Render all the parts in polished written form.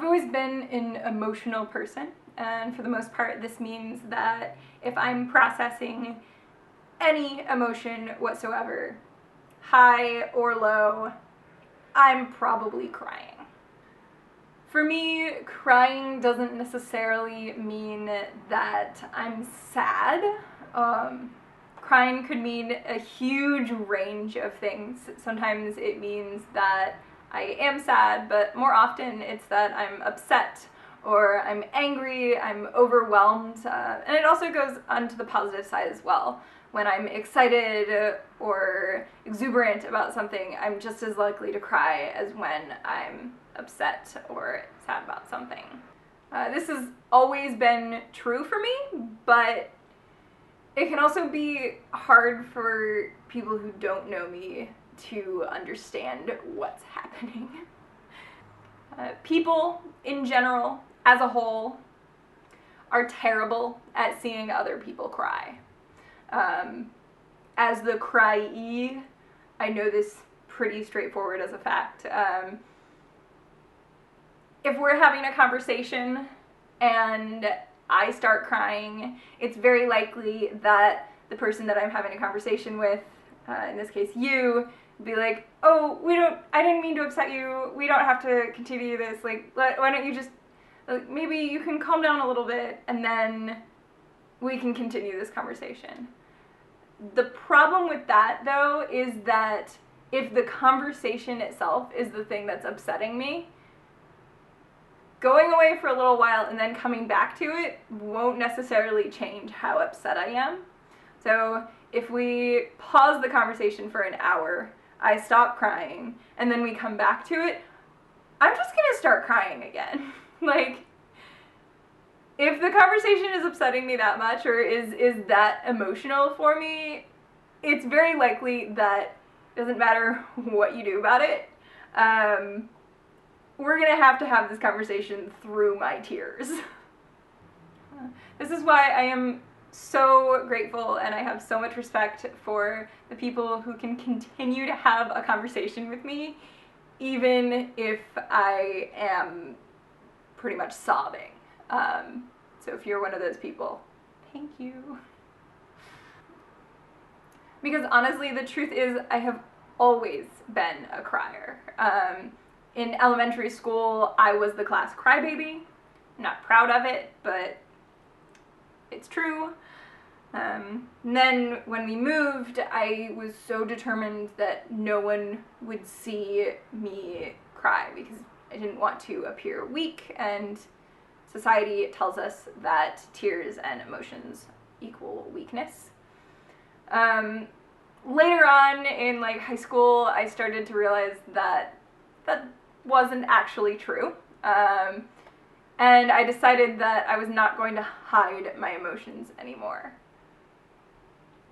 I've always been an emotional person, and for the most part this means that if I'm processing any emotion whatsoever, high or low, I'm probably crying. For me, crying doesn't necessarily mean that I'm sad. Crying could mean a huge range of things. Sometimes it means that I am sad, but more often it's that I'm upset or I'm angry, I'm overwhelmed, and it also goes onto the positive side as well. When I'm excited or exuberant about something, I'm just as likely to cry as when I'm upset or sad about something. This has always been true for me, but it can also be hard for people who don't know me to understand what's happening. People in general, as a whole, are terrible at seeing other people cry. As the cryee, I know this pretty straightforward as a fact. If we're having a conversation and I start crying, it's very likely that the person that I'm having a conversation with, in this case you, be like, oh, I didn't mean to upset you, we don't have to continue this, like, why don't you just, maybe you can calm down a little bit and then we can continue this conversation. The problem with that, though, is that if the conversation itself is the thing that's upsetting me, going away for a little while and then coming back to it won't necessarily change how upset I am. So if we pause the conversation for an hour, I stop crying, and then we come back to it, I'm just gonna start crying again. Like, if the conversation is upsetting me that much or is that emotional for me, it's very likely that it doesn't matter what you do about it, we're gonna have this conversation through my tears. This is why I am so grateful and I have so much respect for the people who can continue to have a conversation with me even if I am pretty much sobbing. So if you're one of those people, thank you. Because honestly, the truth is I have always been a crier. In elementary school, I was the class crybaby. I'm not proud of it, but it's true. And then when we moved, I was so determined that no one would see me cry because I didn't want to appear weak, and society tells us that tears and emotions equal weakness. Later on in high school, I started to realize that that wasn't actually true. And I decided that I was not going to hide my emotions anymore.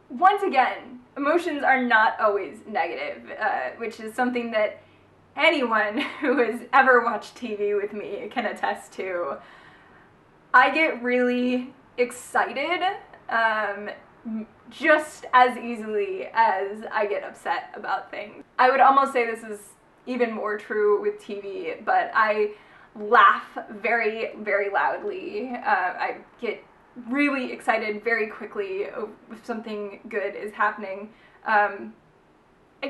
Once again, emotions are not always negative, which is something that anyone who has ever watched TV with me can attest to. I get really excited just as easily as I get upset about things. I would almost say this is even more true with TV, but I laugh very, very loudly. I get really excited very quickly if something good is happening. I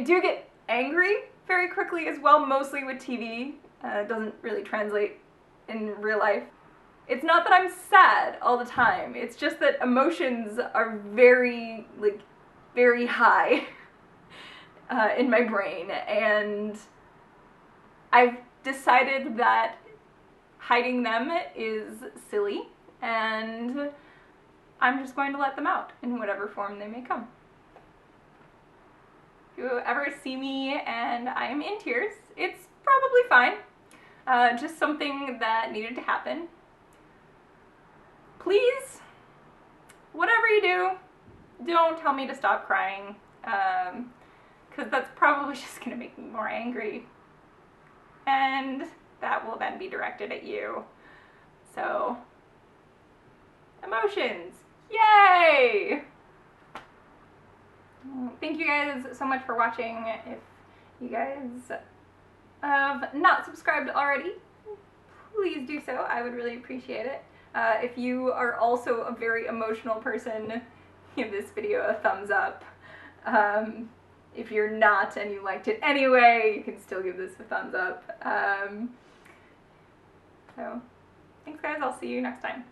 do get angry very quickly as well, mostly with TV. It doesn't really translate in real life. It's not that I'm sad all the time, it's just that emotions are very, very high in my brain, and I've decided that hiding them is silly, and I'm just going to let them out in whatever form they may come. If you ever see me and I'm in tears, it's probably fine. Just something that needed to happen. Please, whatever you do, don't tell me to stop crying, because that's probably just going to make me more angry. And that will then be directed at you. So, emotions, yay! Thank you guys so much for watching. If you guys have not subscribed already, please do so. I would really appreciate it. If you are also a very emotional person, give this video a thumbs up. If you're not and you liked it anyway, you can still give this a thumbs up. So, thanks guys, I'll see you next time.